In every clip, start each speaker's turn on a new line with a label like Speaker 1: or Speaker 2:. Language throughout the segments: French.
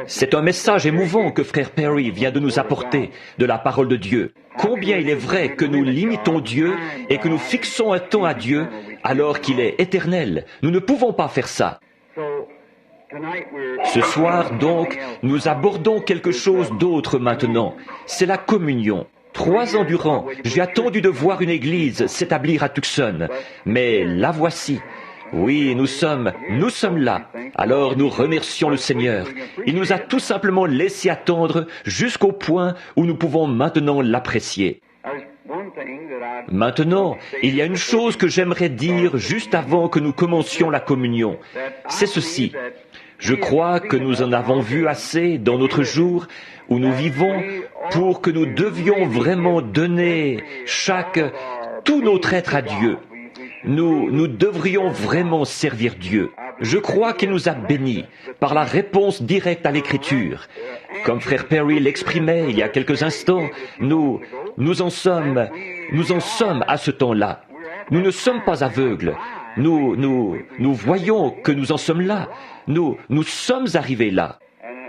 Speaker 1: C'est un message émouvant que frère Perry vient de nous apporter de la parole de Dieu. Combien il est vrai que nous limitons Dieu et que nous fixons un temps à Dieu alors qu'il est éternel. Nous ne pouvons pas faire ça. Ce soir, donc, nous abordons quelque chose d'autre maintenant. C'est la communion. 3 ans durant, j'ai attendu de voir une église s'établir à Tucson. Mais la voici. Oui, nous sommes là. Alors nous remercions le Seigneur. Il nous a tout simplement laissé attendre jusqu'au point où nous pouvons maintenant l'apprécier. Maintenant, il y a une chose que j'aimerais dire juste avant que nous commencions la communion. C'est ceci. Je crois que nous en avons vu assez dans notre jour où nous vivons pour que nous devions vraiment donner tout notre être à Dieu. Nous devrions vraiment servir Dieu. Je crois qu'il nous a bénis par la réponse directe à l'Écriture. Comme frère Perry l'exprimait il y a quelques instants, nous en sommes à ce temps-là. Nous ne sommes pas aveugles. Nous voyons que nous en sommes là. Nous sommes arrivés là.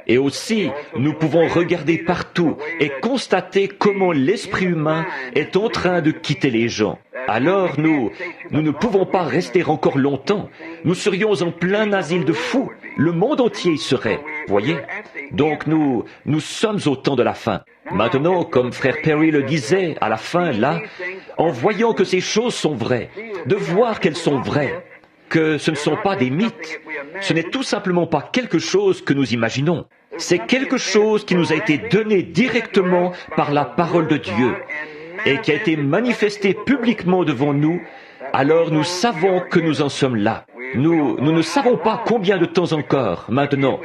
Speaker 1: Et aussi, nous pouvons regarder partout et constater comment l'esprit humain est en train de quitter les gens. Alors nous ne pouvons pas rester encore longtemps. Nous serions en plein asile de fous. Le monde entier y serait. Voyez? Donc nous sommes au temps de la fin. Maintenant, comme frère Perry le disait à la fin, là, en voyant que ces choses sont vraies, de voir qu'elles sont vraies, que ce ne sont pas des mythes, ce n'est tout simplement pas quelque chose que nous imaginons. C'est quelque chose qui nous a été donné directement par la parole de Dieu et qui a été manifesté publiquement devant nous. Alors nous savons que nous en sommes là. Nous ne savons pas combien de temps encore, maintenant,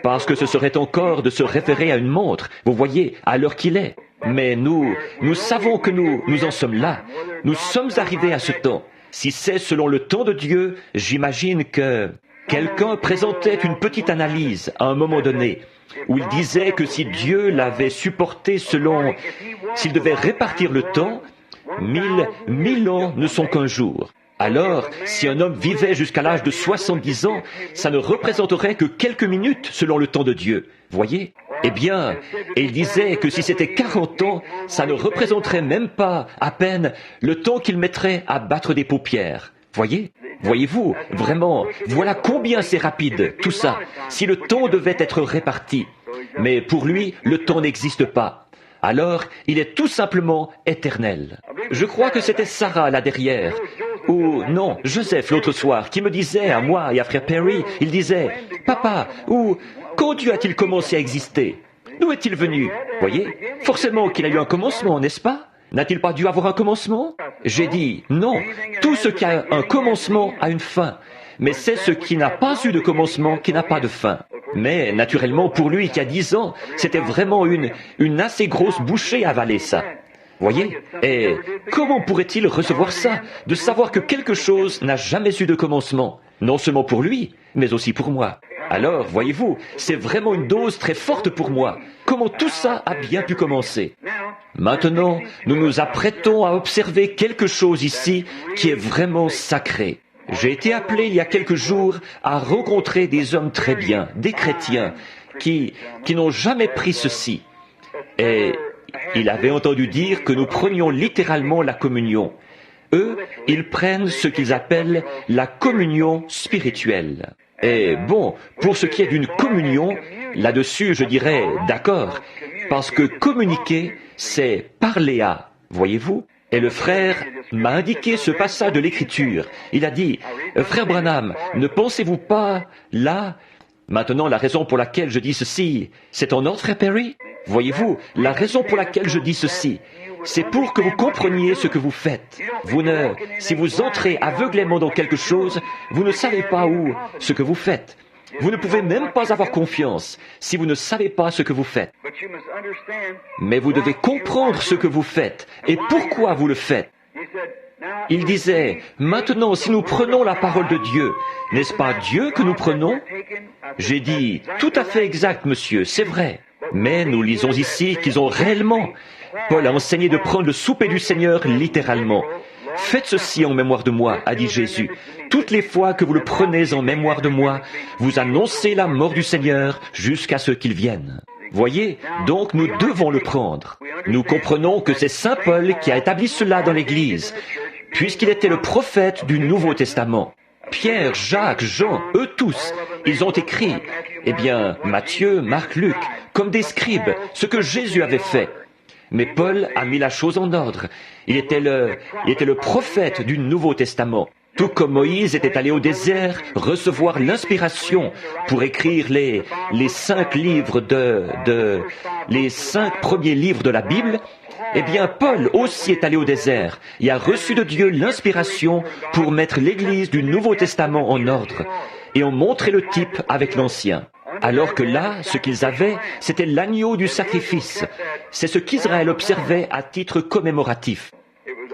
Speaker 1: parce que ce serait encore de se référer à une montre, vous voyez, à l'heure qu'il est. Mais nous savons que nous en sommes là. Nous sommes arrivés à ce temps. Si c'est selon le temps de Dieu, j'imagine que quelqu'un présentait une petite analyse à un moment donné, où il disait que si Dieu l'avait supporté s'il devait répartir le temps, 1000 ans ne sont qu'un jour. Alors, si un homme vivait jusqu'à l'âge de 70 ans, ça ne représenterait que quelques minutes selon le temps de Dieu. Voyez? Eh bien, et il disait que si c'était 40 ans, ça ne représenterait même pas à peine le temps qu'il mettrait à battre des paupières. Voyez? Voyez-vous? Vraiment, voilà combien c'est rapide, tout ça, si le temps devait être réparti. Mais pour lui, le temps n'existe pas. Alors, il est tout simplement éternel. Je crois que c'était Sarah là derrière, ou non, Joseph l'autre soir, qui me disait à moi et à frère Perry, il disait, « Papa, quand Dieu a-t-il commencé à exister? D'où est-il venu? Voyez, forcément qu'il a eu un commencement, n'est-ce pas? N'a-t-il pas dû avoir un commencement? » J'ai dit, non, tout ce qui a un commencement a une fin, mais c'est ce qui n'a pas eu de commencement qui n'a pas de fin. Mais, naturellement, pour lui qui a 10 ans, c'était vraiment une assez grosse bouchée à avaler ça. Voyez? Et comment pourrait-il recevoir ça, de savoir que quelque chose n'a jamais eu de commencement, non seulement pour lui, mais aussi pour moi? Alors, voyez-vous, c'est vraiment une dose très forte pour moi. Comment tout ça a bien pu commencer? Maintenant, nous nous apprêtons à observer quelque chose ici qui est vraiment sacré. J'ai été appelé il y a quelques jours à rencontrer des hommes très bien, des chrétiens, qui n'ont jamais pris ceci. Et il avait entendu dire que nous prenions littéralement la communion. Eux, ils prennent ce qu'ils appellent la communion spirituelle. Et bon, pour ce qui est d'une communion, là-dessus, je dirais d'accord, parce que communiquer, c'est parler à, voyez-vous? Et le frère m'a indiqué ce passage de l'Écriture. Il a dit, « Frère Branham, ne pensez-vous pas là ?» Maintenant, la raison pour laquelle je dis ceci, c'est en ordre, frère Perry? Voyez-vous, la raison pour laquelle je dis ceci, c'est pour que vous compreniez ce que vous faites. Si vous entrez aveuglément dans quelque chose, vous ne savez pas ce que vous faites. Vous ne pouvez même pas avoir confiance si vous ne savez pas ce que vous faites. Mais vous devez comprendre ce que vous faites et pourquoi vous le faites. Il disait, maintenant si nous prenons la parole de Dieu, n'est-ce pas Dieu que nous prenons? J'ai dit, tout à fait exact, monsieur, c'est vrai. Mais nous lisons ici qu'ils ont réellement. Paul a enseigné de prendre le souper du Seigneur littéralement. Faites ceci en mémoire de moi, a dit Jésus. Toutes les fois que vous le prenez en mémoire de moi, vous annoncez la mort du Seigneur jusqu'à ce qu'il vienne. Voyez, donc nous devons le prendre. Nous comprenons que c'est Saint Paul qui a établi cela dans l'Église, puisqu'il était le prophète du Nouveau Testament. Pierre, Jacques, Jean, eux tous, ils ont écrit, Matthieu, Marc, Luc, comme des scribes, ce que Jésus avait fait. Mais Paul a mis la chose en ordre. Il était le prophète du Nouveau Testament. Tout comme Moïse était allé au désert recevoir l'inspiration pour écrire les 5 livres les 5 premiers livres de la Bible, Paul aussi est allé au désert et a reçu de Dieu l'inspiration pour mettre l'Église du Nouveau Testament en ordre et en montrer le type avec l'Ancien. Alors que là, ce qu'ils avaient, c'était l'agneau du sacrifice. C'est ce qu'Israël observait à titre commémoratif.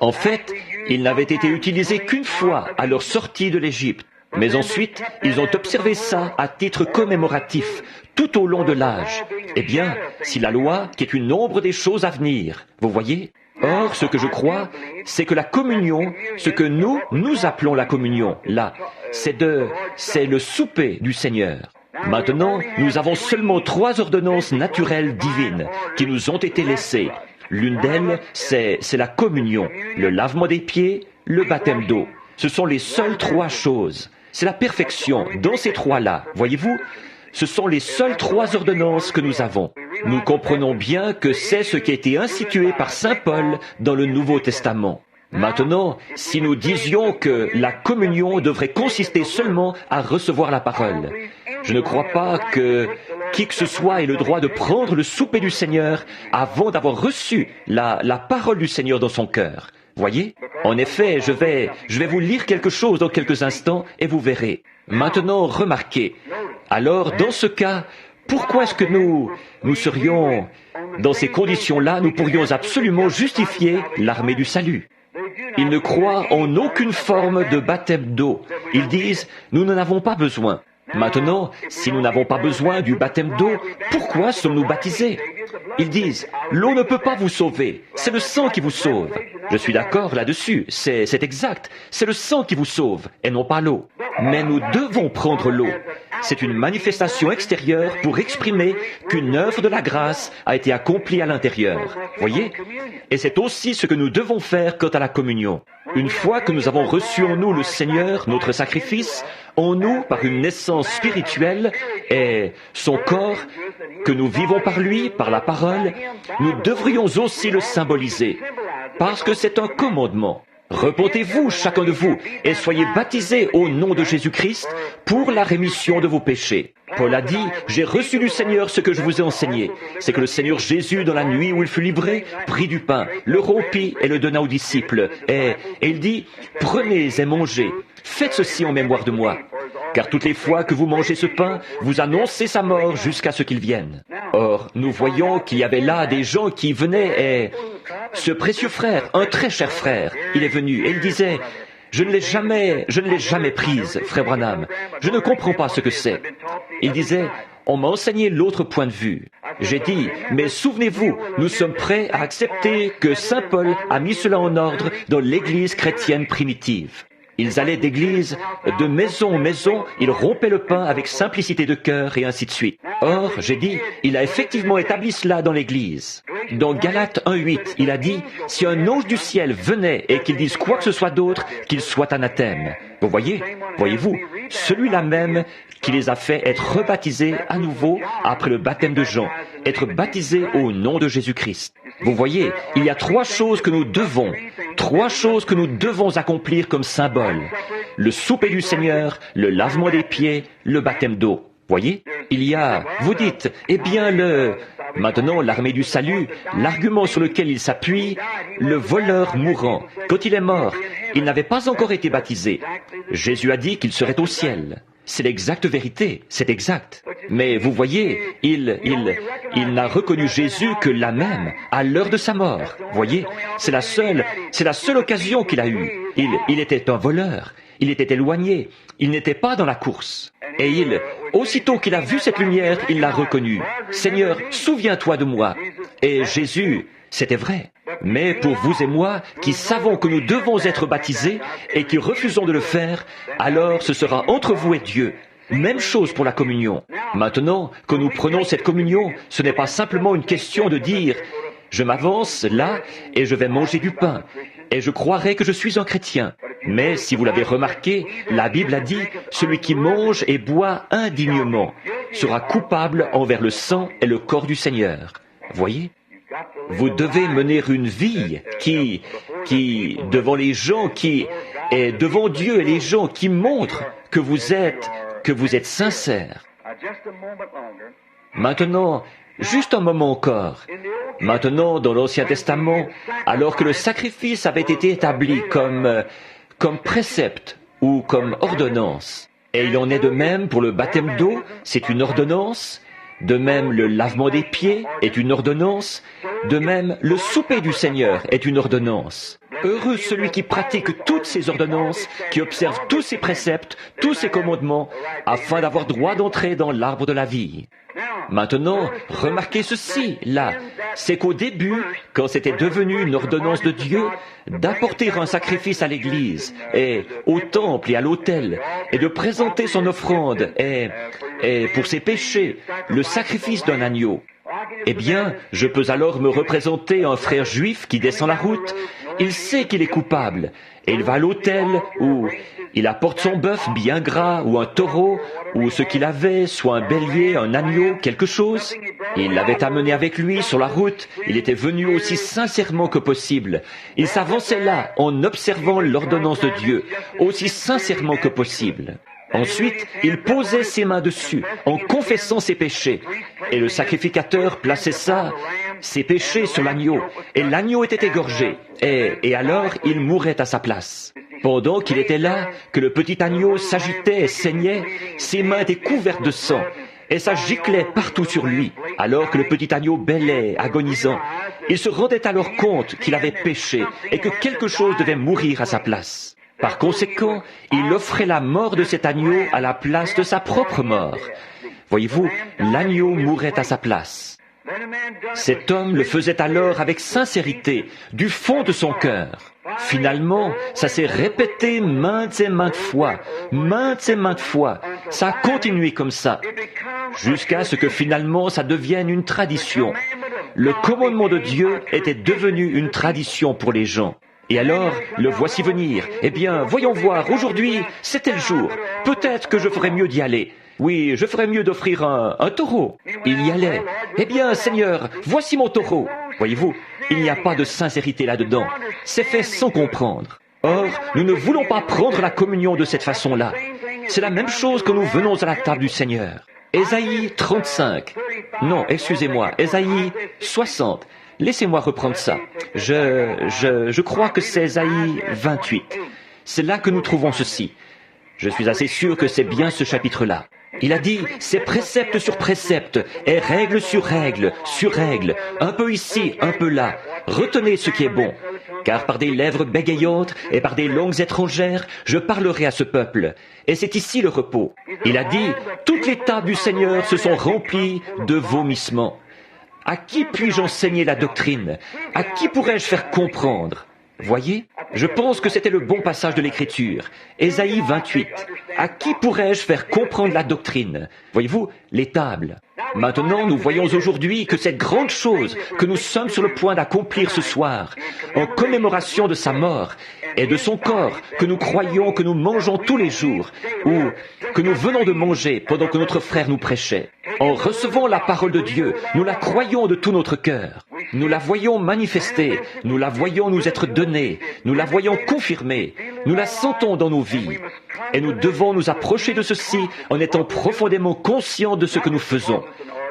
Speaker 1: En fait, il n'avait été utilisé qu'une fois à leur sortie de l'Égypte. Mais ensuite, ils ont observé ça à titre commémoratif, tout au long de l'âge. Si la loi, qui est une ombre des choses à venir, vous voyez? Or, ce que je crois, c'est que la communion, ce que nous appelons la communion, là, c'est le souper du Seigneur. Maintenant, nous avons seulement 3 ordonnances naturelles divines qui nous ont été laissées. L'une d'elles, c'est la communion, le lavement des pieds, le baptême d'eau. Ce sont les seules 3 choses. C'est la perfection dans ces 3-là, voyez-vous? Ce sont les seules 3 ordonnances que nous avons. Nous comprenons bien que c'est ce qui a été institué par Saint Paul dans le Nouveau Testament. Maintenant, si nous disions que la communion devrait consister seulement à recevoir la parole, je ne crois pas que qui que ce soit ait le droit de prendre le souper du Seigneur avant d'avoir reçu la parole du Seigneur dans son cœur. Voyez? En effet, je vais vous lire quelque chose dans quelques instants et vous verrez. Maintenant, remarquez. Alors, dans ce cas, pourquoi est-ce que nous serions, dans ces conditions-là, nous pourrions absolument justifier l'armée du salut? Ils ne croient en aucune forme de baptême d'eau. Ils disent, nous n'en avons pas besoin. Maintenant, si nous n'avons pas besoin du baptême d'eau, pourquoi sommes-nous baptisés? Ils disent, l'eau ne peut pas vous sauver, c'est le sang qui vous sauve. Je suis d'accord là-dessus, c'est exact, c'est le sang qui vous sauve, et non pas l'eau. Mais nous devons prendre l'eau. C'est une manifestation extérieure pour exprimer qu'une œuvre de la grâce a été accomplie à l'intérieur. Voyez? Et c'est aussi ce que nous devons faire quant à la communion. Une fois que nous avons reçu en nous le Seigneur, notre sacrifice, en nous, par une naissance spirituelle, et son corps, que nous vivons par lui, par la parole, nous devrions aussi le symboliser, parce que c'est un commandement. Repentez-vous, chacun de vous, et soyez baptisés au nom de Jésus-Christ pour la rémission de vos péchés. Paul a dit, j'ai reçu du Seigneur ce que je vous ai enseigné. C'est que le Seigneur Jésus, dans la nuit où il fut livré, prit du pain, le rompit et le donna aux disciples. Et il dit, prenez et mangez. Faites ceci en mémoire de moi. Car toutes les fois que vous mangez ce pain, vous annoncez sa mort jusqu'à ce qu'il vienne. Or, nous voyons qu'il y avait là des gens qui venaient et ce précieux frère, un très cher frère, il est venu et il disait, je ne l'ai jamais prise, frère Branham. Je ne comprends pas ce que c'est. Il disait, on m'a enseigné l'autre point de vue. J'ai dit, mais souvenez-vous, nous sommes prêts à accepter que Saint Paul a mis cela en ordre dans l'Église chrétienne primitive. Ils allaient d'église, de maison en maison, ils rompaient le pain avec simplicité de cœur et ainsi de suite. Or, j'ai dit, il a effectivement établi cela dans l'Église. Dans Galates 1:8, il a dit, si un ange du ciel venait et qu'il dise quoi que ce soit d'autre, qu'il soit anathème. Vous voyez-vous, celui-là même qui les a fait être rebaptisés à nouveau après le baptême de Jean, être baptisés au nom de Jésus-Christ. Vous voyez, il y a 3 choses que nous devons accomplir comme symbole. Le souper du Seigneur, le lavement des pieds, le baptême d'eau. Voyez, vous dites, maintenant l'armée du salut, l'argument sur lequel il s'appuie, le voleur mourant, quand il est mort, il n'avait pas encore été baptisé. Jésus a dit qu'il serait au ciel. C'est l'exacte vérité, c'est exact. Mais vous voyez, il n'a reconnu Jésus que là même, à l'heure de sa mort. Voyez, c'est la seule occasion qu'il a eue. Il était un voleur, il était éloigné, il n'était pas dans la course. Et aussitôt qu'il a vu cette lumière, il l'a reconnu. Seigneur, souviens-toi de moi. Et Jésus, c'était vrai. Mais pour vous et moi, qui savons que nous devons être baptisés et qui refusons de le faire, alors ce sera entre vous et Dieu. Même chose pour la communion. Maintenant, quand nous prenons cette communion, ce n'est pas simplement une question de dire « je m'avance là et je vais manger du pain » et je croirai que je suis un chrétien. Mais si vous l'avez remarqué, la Bible a dit « celui qui mange et boit indignement sera coupable envers le sang et le corps du Seigneur ». Voyez ? Vous devez mener une vie qui, devant les gens, qui est devant Dieu et les gens, qui montre que vous êtes sincère. Maintenant, juste un moment encore. Maintenant, dans l'Ancien Testament, alors que le sacrifice avait été établi comme précepte ou comme ordonnance, et il en est de même pour le baptême d'eau, c'est une ordonnance. De même, le lavement des pieds est une ordonnance. De même, le souper du Seigneur est une ordonnance. Heureux celui qui pratique toutes ces ordonnances, qui observe tous ces préceptes, tous ces commandements, afin d'avoir droit d'entrer dans l'arbre de la vie. Maintenant, remarquez ceci, là, c'est qu'au début, quand c'était devenu une ordonnance de Dieu, d'apporter un sacrifice à l'église, et au temple et à l'autel, et de présenter son offrande, et pour ses péchés, le sacrifice d'un agneau. Eh bien, je peux alors me représenter un frère juif qui descend la route, il sait qu'il est coupable, et il va à l'autel où il apporte son bœuf bien gras, ou un taureau, ou ce qu'il avait, soit un bélier, un agneau, quelque chose. Il l'avait amené avec lui sur la route, il était venu aussi sincèrement que possible. Il s'avançait là, en observant l'ordonnance de Dieu, aussi sincèrement que possible. Ensuite, il posait ses mains dessus, en confessant ses péchés. Et le sacrificateur plaçait ses péchés sur l'agneau, et l'agneau était égorgé. Et alors, il mourait à sa place. Pendant qu'il était là, que le petit agneau s'agitait et saignait, ses mains étaient couvertes de sang, et ça giclait partout sur lui, alors que le petit agneau bêlait, agonisant. Il se rendait alors compte qu'il avait péché, et que quelque chose devait mourir à sa place. Par conséquent, il offrait la mort de cet agneau à la place de sa propre mort. Voyez-vous, l'agneau mourait à sa place. Cet homme le faisait alors avec sincérité, du fond de son cœur. Finalement, ça s'est répété maintes et maintes fois. Ça a continué comme ça, jusqu'à ce que finalement ça devienne une tradition. Le commandement de Dieu était devenu une tradition pour les gens. Et alors, le voici venir. Eh bien, voyons voir, aujourd'hui, c'était le jour. Peut-être que je ferais mieux d'y aller. Oui, je ferais mieux d'offrir un taureau. Il y allait. Eh bien, Seigneur, voici mon taureau. Voyez-vous, il n'y a pas de sincérité là-dedans. C'est fait sans comprendre. Or, nous ne voulons pas prendre la communion de cette façon-là. C'est la même chose que nous venons à la table du Seigneur. Ésaïe 35. Non, excusez-moi, Ésaïe 60. Laissez-moi reprendre ça. Je crois que c'est Ésaïe 28. C'est là que nous trouvons ceci. Je suis assez sûr que c'est bien ce chapitre-là. Il a dit, c'est précepte sur précepte, et règle sur règle, un peu ici, un peu là. Retenez ce qui est bon, car par des lèvres bégayantes et par des langues étrangères, je parlerai à ce peuple. Et c'est ici le repos. Il a dit, toutes les tables du Seigneur se sont remplies de vomissements. À qui puis-je enseigner la doctrine? À qui pourrais-je faire comprendre? Voyez, je pense que c'était le bon passage de l'Écriture. Ésaïe 28. À qui pourrais-je faire comprendre la doctrine? Voyez-vous, les tables. Maintenant, nous voyons aujourd'hui que cette grande chose que nous sommes sur le point d'accomplir ce soir, en commémoration de sa mort et de son corps que nous croyons que nous mangeons tous les jours, ou que nous venons de manger pendant que notre frère nous prêchait. En recevant la parole de Dieu, nous la croyons de tout notre cœur. Nous la voyons manifester, nous la voyons nous être donnée, nous la voyons confirmée, nous la sentons dans nos vies. Et nous devons nous approcher de ceci en étant profondément conscients de ce que nous faisons.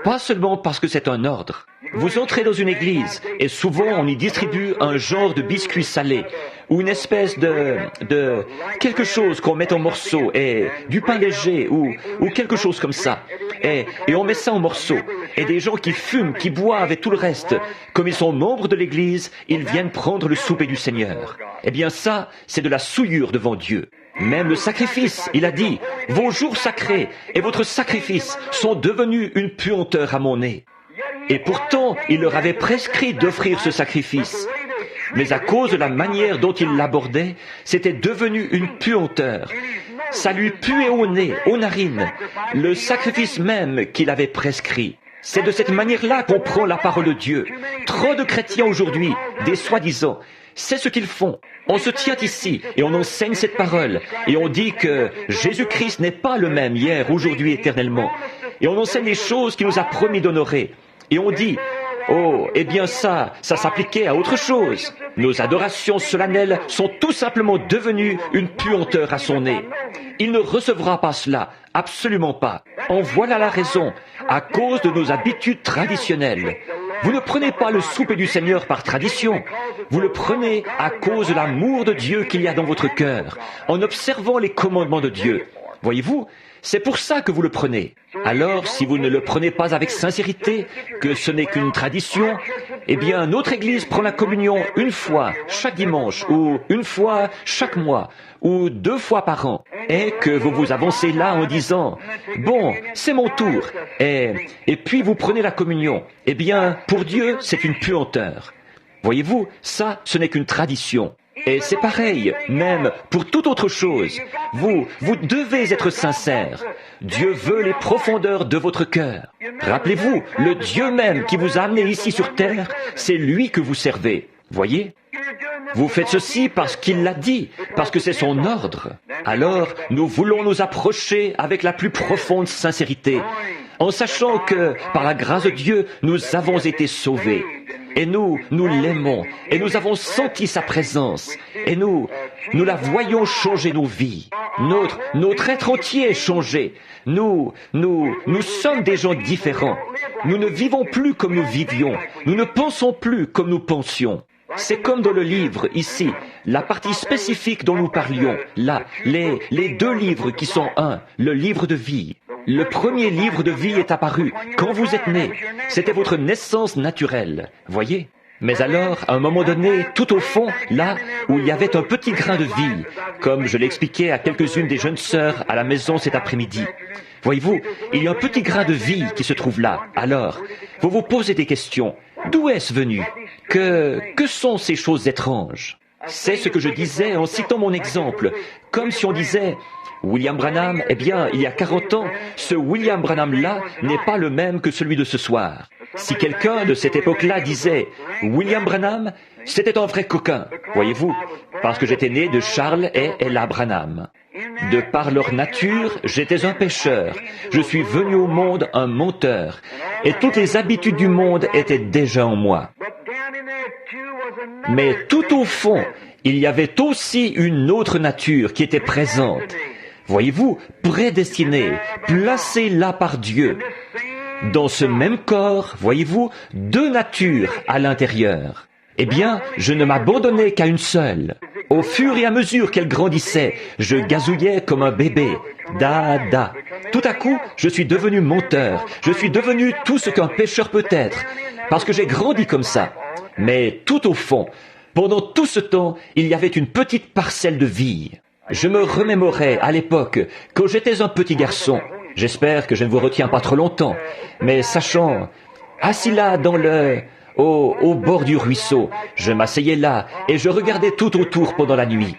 Speaker 1: Pas seulement parce que c'est un ordre. Vous entrez dans une église et souvent on y distribue un genre de biscuit salé ou une espèce de quelque chose qu'on met en morceaux et du pain léger ou quelque chose comme ça. Et on met ça en morceaux. Et des gens qui fument, qui boivent et tout le reste, comme ils sont membres de l'église, ils viennent prendre le souper du Seigneur. Eh bien ça, c'est de la souillure devant Dieu. Même le sacrifice, il a dit, vos jours sacrés et votre sacrifice sont devenus une puanteur à mon nez. Et pourtant, il leur avait prescrit d'offrir ce sacrifice. mais à cause de la manière dont il l'abordait, c'était devenu une puanteur. Ça lui puait au nez, aux narines, le sacrifice même qu'il avait prescrit. C'est de cette manière-là qu'on prend la parole de Dieu. Trop de chrétiens aujourd'hui, des soi-disant, c'est ce qu'ils font. On se tient ici et on enseigne cette parole et on dit que Jésus-Christ n'est pas le même hier, aujourd'hui, éternellement. Et on enseigne les choses qu'il nous a promis d'honorer. Et on dit, oh, eh bien ça s'appliquait à autre chose. Nos adorations solennelles sont tout simplement devenues une puanteur à son nez. Il ne recevra pas cela, absolument pas. En voilà la raison, à cause de nos habitudes traditionnelles. Vous ne prenez pas le souper du Seigneur par tradition. Vous le prenez à cause de l'amour de Dieu qu'il y a dans votre cœur, en observant les commandements de Dieu. Voyez-vous, c'est pour ça que vous le prenez. Alors, si vous ne le prenez pas avec sincérité, que ce n'est qu'une tradition, eh bien, notre Église prend la communion une fois chaque dimanche, ou une fois chaque mois, ou 2 fois par an, et que vous vous avancez là en disant, bon, c'est mon tour, et puis vous prenez la communion. Eh bien, pour Dieu, c'est une puanteur. Voyez-vous, ça, ce n'est qu'une tradition. Et c'est pareil, même pour toute autre chose. Vous devez être sincère. Dieu veut les profondeurs de votre cœur. Rappelez-vous, le Dieu même qui vous a amené ici sur terre, c'est lui que vous servez. Voyez? Vous faites ceci parce qu'il l'a dit, parce que c'est son ordre. Alors, nous voulons nous approcher avec la plus profonde sincérité, en sachant que, par la grâce de Dieu, nous avons été sauvés. Et nous l'aimons, et nous avons senti sa présence, et nous la voyons changer nos vies. Notre être entier est changé. Nous sommes des gens différents. Nous ne vivons plus comme nous vivions. Nous ne pensons plus comme nous pensions. C'est comme dans le livre, ici, la partie spécifique dont nous parlions, là, les 2 livres qui sont un, le livre de vie. Le premier livre de vie est apparu quand vous êtes né. C'était votre naissance naturelle, voyez? Mais alors, à un moment donné, tout au fond, là où il y avait un petit grain de vie, comme je l'expliquais à quelques-unes des jeunes sœurs à la maison cet après-midi. Voyez-vous, il y a un petit grain de vie qui se trouve là. Alors, vous vous posez des questions. D'où est-ce venu? Que sont ces choses étranges? C'est ce que je disais en citant mon exemple, comme si on disait... William Branham, eh bien, il y a 40 ans, ce William Branham-là n'est pas le même que celui de ce soir. Si quelqu'un de cette époque-là disait « William Branham, c'était un vrai coquin », voyez-vous, parce que j'étais né de Charles et Ella Branham. De par leur nature, j'étais un pécheur. Je suis venu au monde un menteur. Et toutes les habitudes du monde étaient déjà en moi. Mais tout au fond, il y avait aussi une autre nature qui était présente. Voyez-vous, prédestinée, placée là par Dieu. Dans ce même corps, voyez-vous, 2 natures à l'intérieur. Eh bien, je ne m'abandonnais qu'à une seule. Au fur et à mesure qu'elle grandissait, je gazouillais comme un bébé. Da. Tout à coup, je suis devenu menteur. Je suis devenu tout ce qu'un pécheur peut être. Parce que j'ai grandi comme ça. Mais tout au fond, pendant tout ce temps, il y avait une petite parcelle de vie. Je me remémorais à l'époque, quand j'étais un petit garçon. J'espère que je ne vous retiens pas trop longtemps. Mais sachant, assis là au bord du ruisseau, je m'asseyais là et je regardais tout autour pendant la nuit.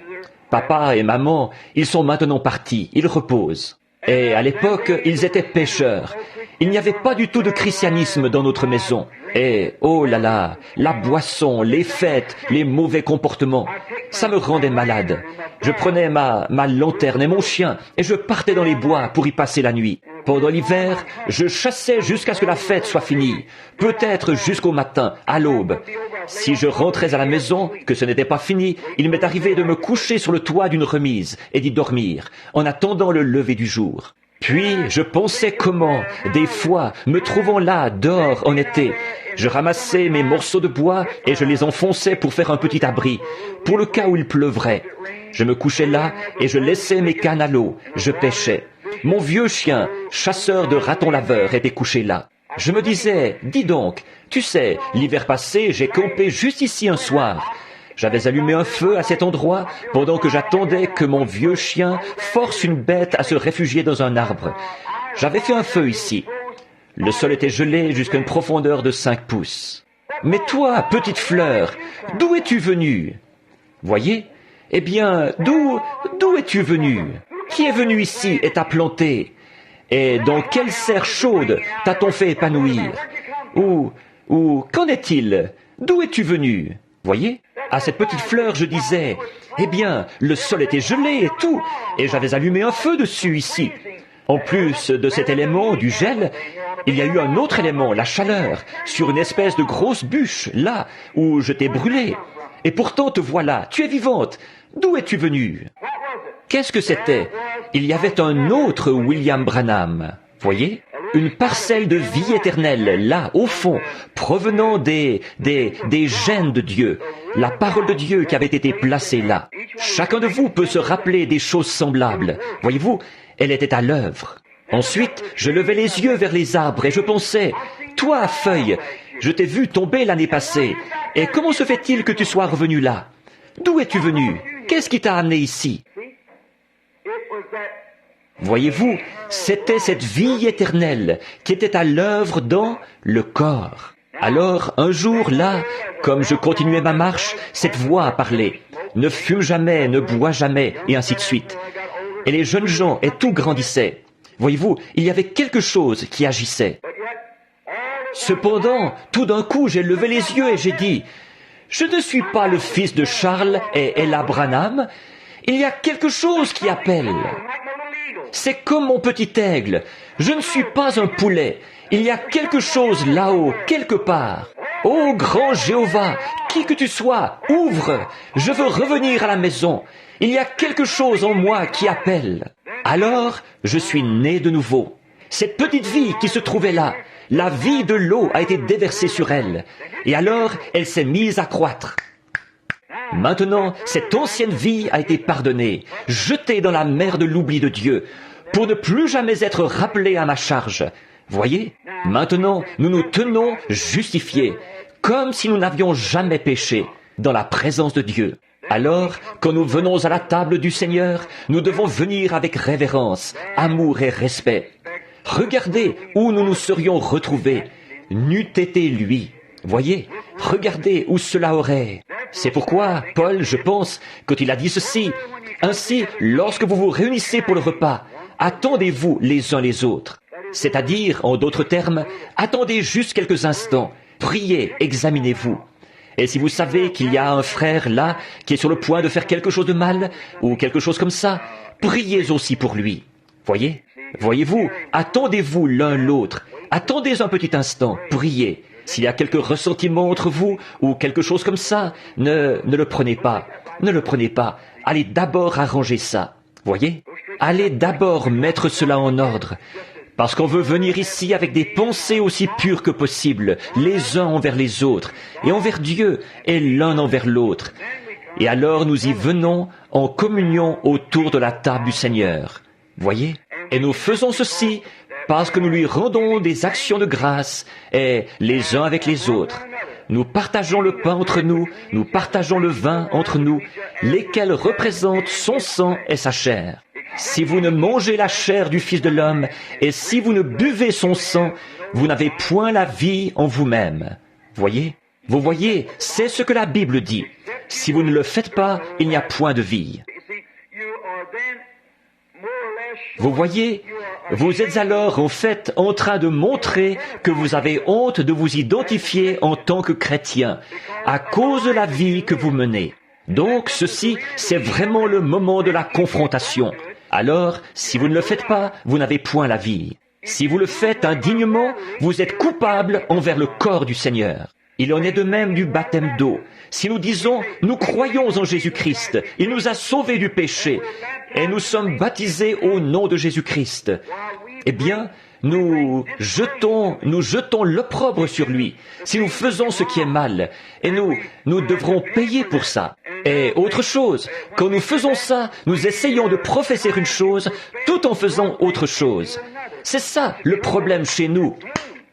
Speaker 1: Papa et maman, ils sont maintenant partis, ils reposent. Et à l'époque, ils étaient pécheurs. Il n'y avait pas du tout de christianisme dans notre maison. Et, oh là là, la boisson, les fêtes, les mauvais comportements, ça me rendait malade. Je prenais ma lanterne et mon chien et je partais dans les bois pour y passer la nuit. Pendant l'hiver, je chassais jusqu'à ce que la fête soit finie, peut-être jusqu'au matin, à l'aube. Si je rentrais à la maison, que ce n'était pas fini, il m'est arrivé de me coucher sur le toit d'une remise et d'y dormir, en attendant le lever du jour. Puis, je pensais comment, des fois, me trouvant là, dehors, en été, je ramassais mes morceaux de bois et je les enfonçais pour faire un petit abri, pour le cas où il pleuvrait. Je me couchais là et je laissais mes cannes à l'eau, je pêchais. Mon vieux chien, chasseur de ratons laveurs, était couché là. Je me disais, dis donc, tu sais, l'hiver passé, j'ai campé juste ici un soir. J'avais allumé un feu à cet endroit pendant que j'attendais que mon vieux chien force une bête à se réfugier dans un arbre. J'avais fait un feu ici. Le sol était gelé jusqu'à une profondeur de 5 pouces. Mais toi, petite fleur, d'où es-tu venue? Voyez? Eh bien, d'où es-tu venue? Qui est venu ici et t'a planté? Et dans quelle serre chaude t'a-t-on fait épanouir? Ou, qu'en est-il? D'où es-tu venu? Voyez? À cette petite fleur, je disais, eh bien, le sol était gelé et tout, et j'avais allumé un feu dessus ici. En plus de cet élément, du gel, il y a eu un autre élément, la chaleur, sur une espèce de grosse bûche, là, où je t'ai brûlé. Et pourtant te voilà, tu es vivante. D'où es-tu venue? Qu'est-ce que c'était? Il y avait un autre William Branham, voyez? Une parcelle de vie éternelle, là, au fond, provenant des gènes de Dieu, la parole de Dieu qui avait été placée là. Chacun de vous peut se rappeler des choses semblables. Voyez-vous, elle était à l'œuvre. Ensuite, je levai les yeux vers les arbres et je pensais, toi, feuille, je t'ai vu tomber l'année passée, et comment se fait-il que tu sois revenu là? D'où es-tu venu? Qu'est-ce qui t'a amené ici? Voyez-vous, c'était cette vie éternelle qui était à l'œuvre dans le corps. Alors, un jour, là, comme je continuais ma marche, cette voix a parlé. Ne fume jamais, ne bois jamais, et ainsi de suite. Et les jeunes gens et tout grandissaient. Voyez-vous, il y avait quelque chose qui agissait. Cependant, tout d'un coup, j'ai levé les yeux et j'ai dit, « Je ne suis pas le fils de Charles et Ella Branham. Il y a quelque chose qui appelle. C'est comme mon petit aigle. Je ne suis pas un poulet. Il y a quelque chose là-haut, quelque part. Ô grand Jéhovah, qui que tu sois, ouvre. Je veux revenir à la maison. Il y a quelque chose en moi qui appelle. » Alors, je suis né de nouveau. Cette petite vie qui se trouvait là, la vie de l'eau a été déversée sur elle. Et alors, elle s'est mise à croître. Maintenant, cette ancienne vie a été pardonnée, jetée dans la mer de l'oubli de Dieu, pour ne plus jamais être rappelée à ma charge. Voyez, maintenant, nous nous tenons justifiés, comme si nous n'avions jamais péché, dans la présence de Dieu. Alors, quand nous venons à la table du Seigneur, nous devons venir avec révérence, amour et respect. Regardez où nous nous serions retrouvés, n'eût été lui. Voyez, regardez où cela aurait. C'est pourquoi Paul, je pense, quand il a dit ceci, « Ainsi, lorsque vous vous réunissez pour le repas, attendez-vous les uns les autres. » C'est-à-dire, en d'autres termes, attendez juste quelques instants, priez, examinez-vous. Et si vous savez qu'il y a un frère là qui est sur le point de faire quelque chose de mal, ou quelque chose comme ça, priez aussi pour lui. Voyez? Voyez-vous, attendez-vous l'un l'autre. Attendez un petit instant, priez. S'il y a quelque ressentiment entre vous, ou quelque chose comme ça, ne le prenez pas. Ne le prenez pas. Allez d'abord arranger ça. Voyez? Allez d'abord mettre cela en ordre. Parce qu'on veut venir ici avec des pensées aussi pures que possible, les uns envers les autres, et envers Dieu, et l'un envers l'autre. Et alors nous y venons en communion autour de la table du Seigneur. Voyez? Et nous faisons ceci parce que nous lui rendons des actions de grâce, et les uns avec les autres. Nous partageons le pain entre nous, nous partageons le vin entre nous, lesquels représentent son sang et sa chair. Si vous ne mangez la chair du Fils de l'homme, et si vous ne buvez son sang, vous n'avez point la vie en vous-même. Voyez? Vous voyez, c'est ce que la Bible dit. Si vous ne le faites pas, il n'y a point de vie. Vous voyez, vous êtes alors en fait en train de montrer que vous avez honte de vous identifier en tant que chrétien, à cause de la vie que vous menez. Donc ceci, c'est vraiment le moment de la confrontation. Alors, si vous ne le faites pas, vous n'avez point la vie. Si vous le faites indignement, vous êtes coupable envers le corps du Seigneur. Il en est de même du baptême d'eau. Si nous disons, nous croyons en Jésus-Christ, il nous a sauvés du péché, et nous sommes baptisés au nom de Jésus-Christ, eh bien, nous jetons l'opprobre sur lui, si nous faisons ce qui est mal, et nous devrons payer pour ça. Et autre chose, quand nous faisons ça, nous essayons de professer une chose tout en faisant autre chose. C'est ça le problème chez nous,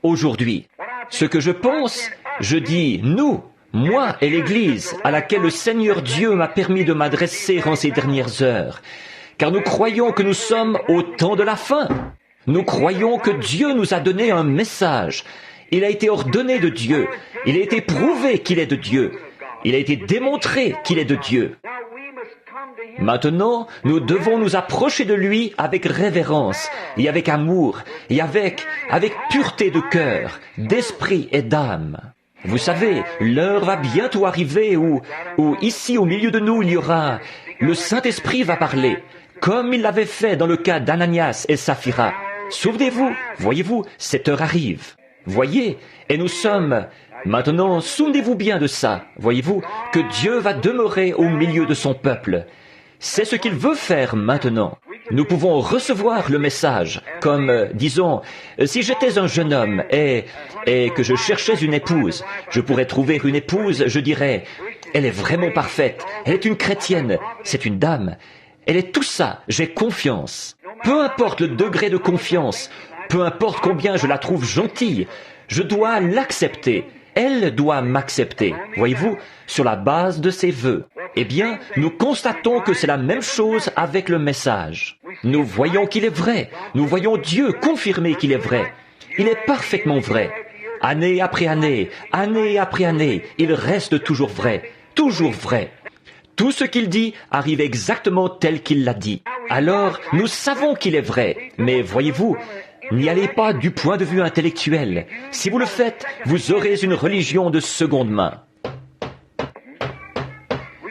Speaker 1: aujourd'hui. Ce que je pense, je dis nous, moi et l'Église à laquelle le Seigneur Dieu m'a permis de m'adresser en ces dernières heures, car nous croyons que nous sommes au temps de la fin. Nous croyons que Dieu nous a donné un message. Il a été ordonné de Dieu. Il a été prouvé qu'il est de Dieu. Il a été démontré qu'il est de Dieu. Maintenant, nous devons nous approcher de lui avec révérence et avec amour et avec pureté de cœur, d'esprit et d'âme. Vous savez, l'heure va bientôt arriver où ici au milieu de nous il y aura, le Saint-Esprit va parler, comme il l'avait fait dans le cas d'Ananias et Saphira. Souvenez-vous, voyez-vous, cette heure arrive. Voyez, et nous sommes... Maintenant, souvenez-vous bien de ça, voyez-vous, que Dieu va demeurer au milieu de son peuple. C'est ce qu'il veut faire maintenant. Nous pouvons recevoir le message, comme, disons, si j'étais un jeune homme et que je cherchais une épouse, je pourrais trouver une épouse, je dirais, elle est vraiment parfaite, elle est une chrétienne, c'est une dame, elle est tout ça, j'ai confiance. Peu importe le degré de confiance, peu importe combien je la trouve gentille, je dois l'accepter. Elle doit m'accepter, voyez-vous, sur la base de ses vœux. Eh bien, nous constatons que c'est la même chose avec le message. Nous voyons qu'il est vrai. Nous voyons Dieu confirmer qu'il est vrai. Il est parfaitement vrai. Année après année, année après année, il reste toujours vrai. Toujours vrai. Tout ce qu'il dit arrive exactement tel qu'il l'a dit. Alors, nous savons qu'il est vrai. Mais voyez-vous, n'y allez pas du point de vue intellectuel. Si vous le faites, vous aurez une religion de seconde main.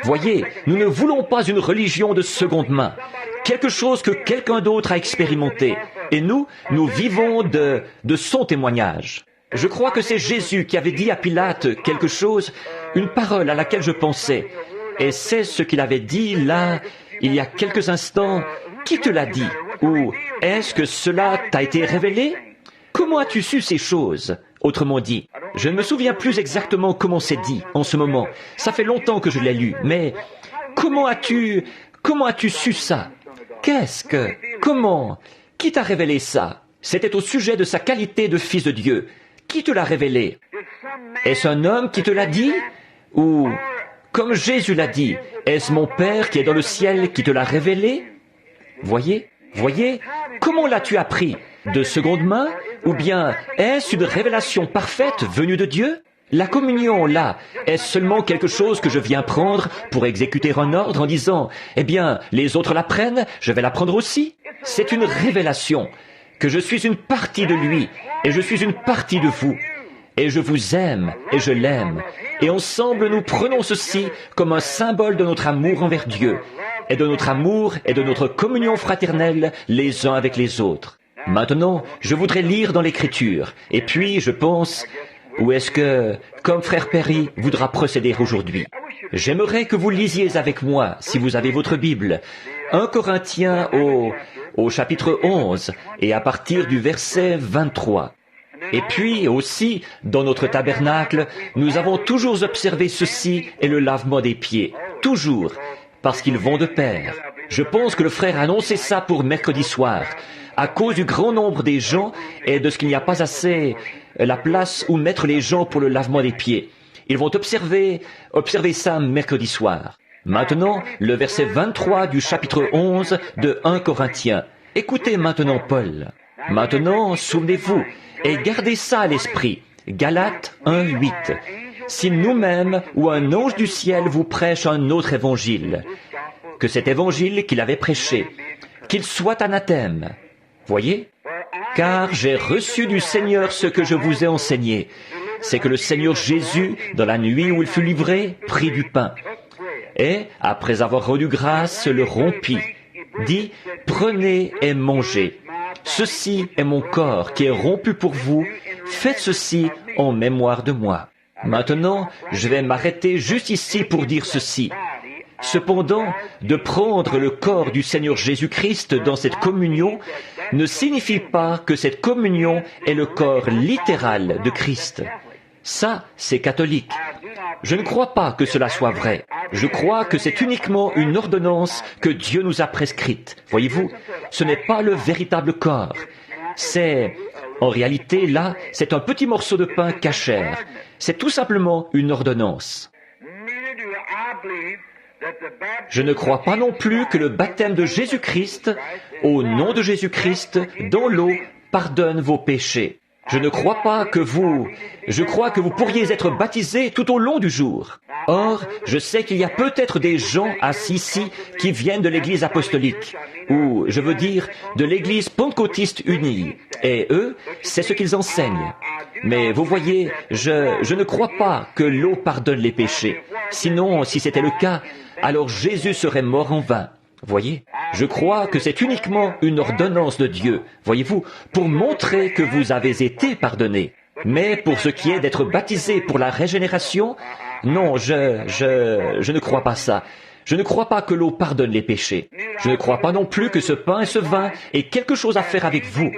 Speaker 1: Voyez, nous ne voulons pas une religion de seconde main. Quelque chose que quelqu'un d'autre a expérimenté. Et nous vivons de son témoignage. Je crois que c'est Jésus qui avait dit à Pilate quelque chose, une parole à laquelle je pensais. Et c'est ce qu'il avait dit là, il y a quelques instants. Qui te l'a dit? Ou est-ce que cela t'a été révélé? Comment as-tu su ces choses? Autrement dit, je ne me souviens plus exactement comment c'est dit en ce moment. Ça fait longtemps que je l'ai lu, mais comment as-tu su ça? Comment? Qui t'a révélé ça? C'était au sujet de sa qualité de fils de Dieu. Qui te l'a révélé? Est-ce un homme qui te l'a dit? Ou, comme Jésus l'a dit, est-ce mon Père qui est dans le ciel qui te l'a révélé? Voyez, comment l'as-tu appris? De seconde main? Ou bien est-ce une révélation parfaite venue de Dieu? La communion, là, est-ce seulement quelque chose que je viens prendre pour exécuter un ordre en disant, eh bien, les autres la prennent, je vais la prendre aussi? C'est une révélation, que je suis une partie de lui, et je suis une partie de vous. Et je vous aime, et je l'aime. Et ensemble, nous prenons ceci comme un symbole de notre amour envers Dieu, et de notre amour et de notre communion fraternelle les uns avec les autres. Maintenant, je voudrais lire dans l'Écriture, et puis je pense, où est-ce que, comme frère Perry voudra procéder aujourd'hui? J'aimerais que vous lisiez avec moi, si vous avez votre Bible, 1 Corinthiens au chapitre 11, et à partir du verset 23. Et puis aussi, dans notre tabernacle, nous avons toujours observé ceci et le lavement des pieds. Toujours. Parce qu'ils vont de pair. Je pense que le frère a annoncé ça pour mercredi soir. À cause du grand nombre des gens et de ce qu'il n'y a pas assez la place où mettre les gens pour le lavement des pieds. Ils vont observer ça mercredi soir. Maintenant, le verset 23 du chapitre 11 de 1 Corinthiens. Écoutez maintenant Paul. Maintenant, souvenez-vous, et gardez ça à l'esprit. Galates 1:8. Si nous-mêmes ou un ange du ciel vous prêche un autre évangile, que cet évangile qu'il avait prêché, qu'il soit anathème. Voyez? Car j'ai reçu du Seigneur ce que je vous ai enseigné. C'est que le Seigneur Jésus, dans la nuit où il fut livré, prit du pain. Et, après avoir rendu grâce, le rompit. Dit, prenez et mangez. Ceci est mon corps qui est rompu pour vous. Faites ceci en mémoire de moi. Maintenant, je vais m'arrêter juste ici pour dire ceci. Cependant, de prendre le corps du Seigneur Jésus-Christ dans cette communion ne signifie pas que cette communion est le corps littéral de Christ. Ça, c'est catholique. Je ne crois pas que cela soit vrai. Je crois que c'est uniquement une ordonnance que Dieu nous a prescrite. Voyez-vous, ce n'est pas le véritable corps. En réalité, là, c'est un petit morceau de pain cachère. C'est tout simplement une ordonnance. Je ne crois pas non plus que le baptême de Jésus-Christ, au nom de Jésus-Christ, dans l'eau, pardonne vos péchés. Je ne crois pas que je crois que vous pourriez être baptisés tout au long du jour. Or, je sais qu'il y a peut-être des gens assis ici qui viennent de l'Église apostolique, ou, je veux dire, de l'Église pentecôtiste unie, et eux, c'est ce qu'ils enseignent. Mais vous voyez, je ne crois pas que l'eau pardonne les péchés. Sinon, si c'était le cas, alors Jésus serait mort en vain. Voyez, je crois que c'est uniquement une ordonnance de Dieu, voyez-vous, pour montrer que vous avez été pardonnés. Mais pour ce qui est d'être baptisé pour la régénération, non, je ne crois pas ça. Je ne crois pas que l'eau pardonne les péchés. Je ne crois pas non plus que ce pain et ce vin aient quelque chose à faire avec vous,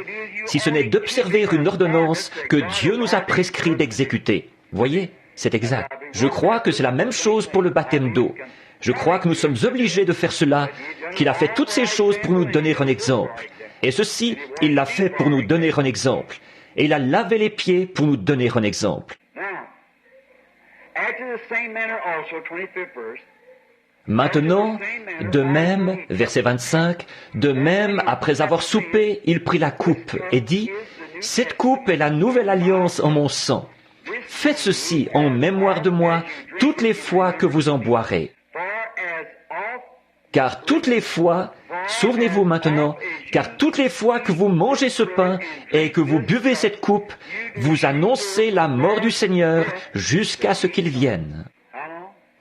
Speaker 1: si ce n'est d'observer une ordonnance que Dieu nous a prescrit d'exécuter. Voyez, c'est exact. Je crois que c'est la même chose pour le baptême d'eau. Je crois que nous sommes obligés de faire cela, qu'il a fait toutes ces choses pour nous donner un exemple. Et ceci, il l'a fait pour nous donner un exemple. Et il a lavé les pieds pour nous donner un exemple. Maintenant, de même, verset 25, de même, après avoir soupé, il prit la coupe et dit, « Cette coupe est la nouvelle alliance en mon sang. Faites ceci en mémoire de moi toutes les fois que vous en boirez. » Car toutes les fois, souvenez-vous maintenant, car toutes les fois que vous mangez ce pain et que vous buvez cette coupe, vous annoncez la mort du Seigneur jusqu'à ce qu'il vienne.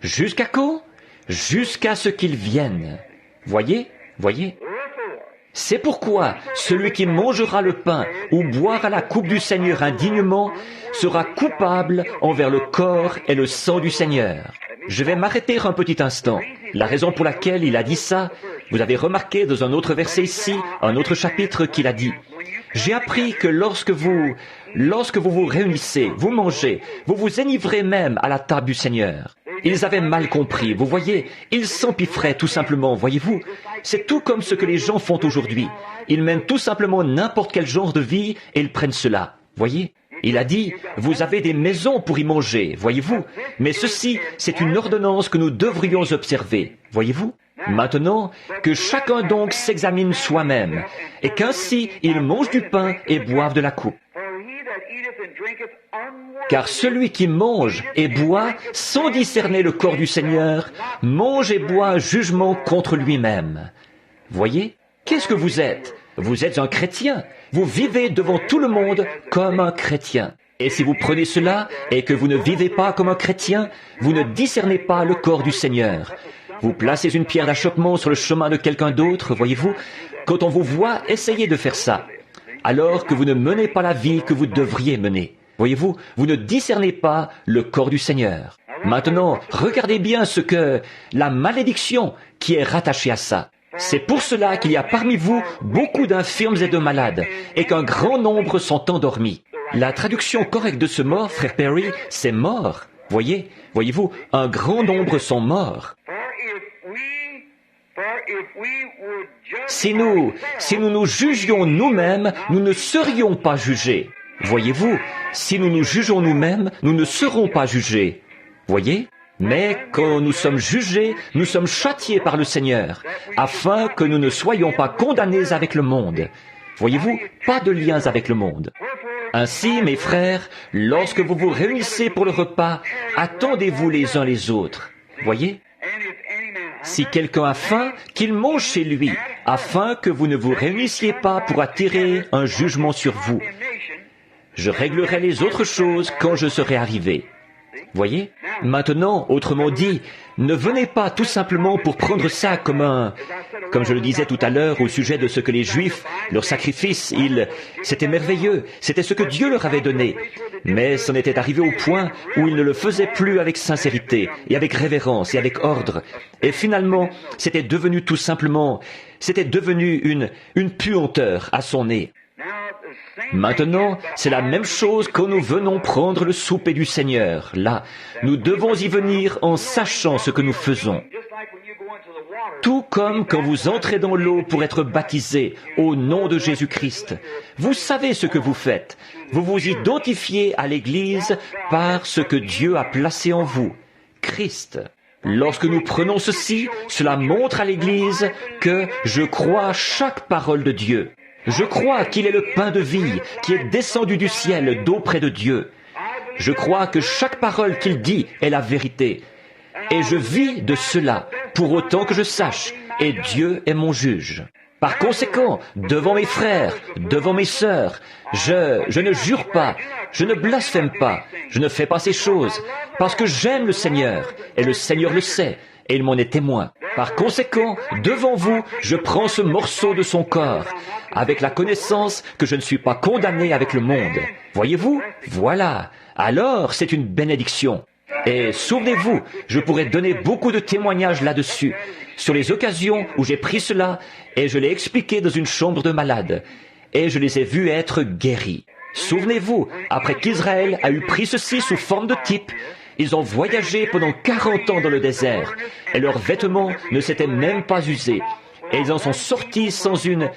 Speaker 1: Jusqu'à quand? Jusqu'à ce qu'il vienne. Voyez? C'est pourquoi celui qui mangera le pain ou boira la coupe du Seigneur indignement sera coupable envers le corps et le sang du Seigneur. Je vais m'arrêter un petit instant. La raison pour laquelle il a dit ça, vous avez remarqué dans un autre verset ici, un autre chapitre qu'il a dit. J'ai appris que lorsque vous vous réunissez, vous mangez, vous vous enivrez même à la table du Seigneur. Ils avaient mal compris, vous voyez, ils s'empiffraient tout simplement, voyez-vous. C'est tout comme ce que les gens font aujourd'hui. Ils mènent tout simplement n'importe quel genre de vie et ils prennent cela, voyez. Il a dit, vous avez des maisons pour y manger, voyez-vous. Mais ceci, c'est une ordonnance que nous devrions observer, voyez-vous. Maintenant, que chacun donc s'examine soi-même, et qu'ainsi il mange du pain et boive de la coupe. Car celui qui mange et boit sans discerner le corps du Seigneur, mange et boit un jugement contre lui-même. Voyez, qu'est-ce que vous êtes? Vous êtes un chrétien. Vous vivez devant tout le monde comme un chrétien. Et si vous prenez cela et que vous ne vivez pas comme un chrétien, vous ne discernez pas le corps du Seigneur. Vous placez une pierre d'achoppement sur le chemin de quelqu'un d'autre, voyez-vous. Quand on vous voit, essayez de faire ça, alors que vous ne menez pas la vie que vous devriez mener. Voyez-vous, vous ne discernez pas le corps du Seigneur. Maintenant, regardez bien la malédiction qui est rattachée à ça. C'est pour cela qu'il y a parmi vous beaucoup d'infirmes et de malades, et qu'un grand nombre sont endormis. La traduction correcte de ce mot, frère Perry, c'est mort. Voyez-vous, un grand nombre sont morts. Si nous nous jugions nous-mêmes, nous ne serions pas jugés. Voyez-vous, si nous nous jugeons nous-mêmes, nous ne serons pas jugés. Voyez? Mais quand nous sommes jugés, nous sommes châtiés par le Seigneur, afin que nous ne soyons pas condamnés avec le monde. Voyez-vous, pas de liens avec le monde. Ainsi, mes frères, lorsque vous vous réunissez pour le repas, attendez-vous les uns les autres. Voyez? Si quelqu'un a faim, qu'il mange chez lui, afin que vous ne vous réunissiez pas pour attirer un jugement sur vous. Je réglerai les autres choses quand je serai arrivé. Voyez? Maintenant, autrement dit, ne venez pas tout simplement pour prendre ça comme je le disais tout à l'heure au sujet de ce que les Juifs, leur sacrifice, c'était merveilleux, c'était ce que Dieu leur avait donné. Mais c'en était arrivé au point où ils ne le faisaient plus avec sincérité, et avec révérence, et avec ordre. Et finalement, c'était devenu tout simplement, une puanteur à son nez. Maintenant, c'est la même chose quand nous venons prendre le souper du Seigneur. Là, nous devons y venir en sachant ce que nous faisons. Tout comme quand vous entrez dans l'eau pour être baptisé au nom de Jésus-Christ. Vous savez ce que vous faites. Vous vous identifiez à l'Église par ce que Dieu a placé en vous, Christ. Lorsque nous prenons ceci, cela montre à l'Église que je crois à chaque parole de Dieu. Je crois qu'il est le pain de vie qui est descendu du ciel d'auprès de Dieu. Je crois que chaque parole qu'il dit est la vérité. Et je vis de cela, pour autant que je sache, et Dieu est mon juge. Par conséquent, devant mes frères, devant mes sœurs, je ne jure pas, je ne blasphème pas, je ne fais pas ces choses, parce que j'aime le Seigneur, et le Seigneur le sait, et il m'en est témoin. Par conséquent, devant vous, je prends ce morceau de son corps, avec la connaissance que je ne suis pas condamné avec le monde. Voyez-vous? Voilà. Alors, c'est une bénédiction. Et souvenez-vous, je pourrais donner beaucoup de témoignages là-dessus, sur les occasions où j'ai pris cela, et je l'ai expliqué dans une chambre de malade, et je les ai vus être guéris. Souvenez-vous, après qu'Israël a eu pris ceci sous forme de type, ils ont voyagé pendant 40 ans dans le désert, et leurs vêtements ne s'étaient même pas usés, et ils en sont sortis sans une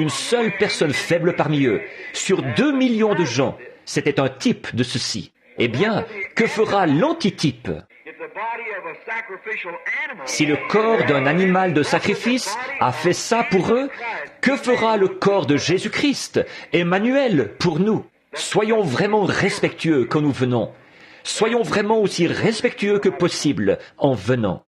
Speaker 1: seule personne faible parmi eux. Sur 2 millions de gens, c'était un type de ceci. Eh bien, que fera l'antitype? Si le corps d'un animal de sacrifice a fait ça pour eux, que fera le corps de Jésus-Christ, Emmanuel, pour nous? Soyons vraiment respectueux quand nous venons. Soyons vraiment aussi respectueux que possible en venant.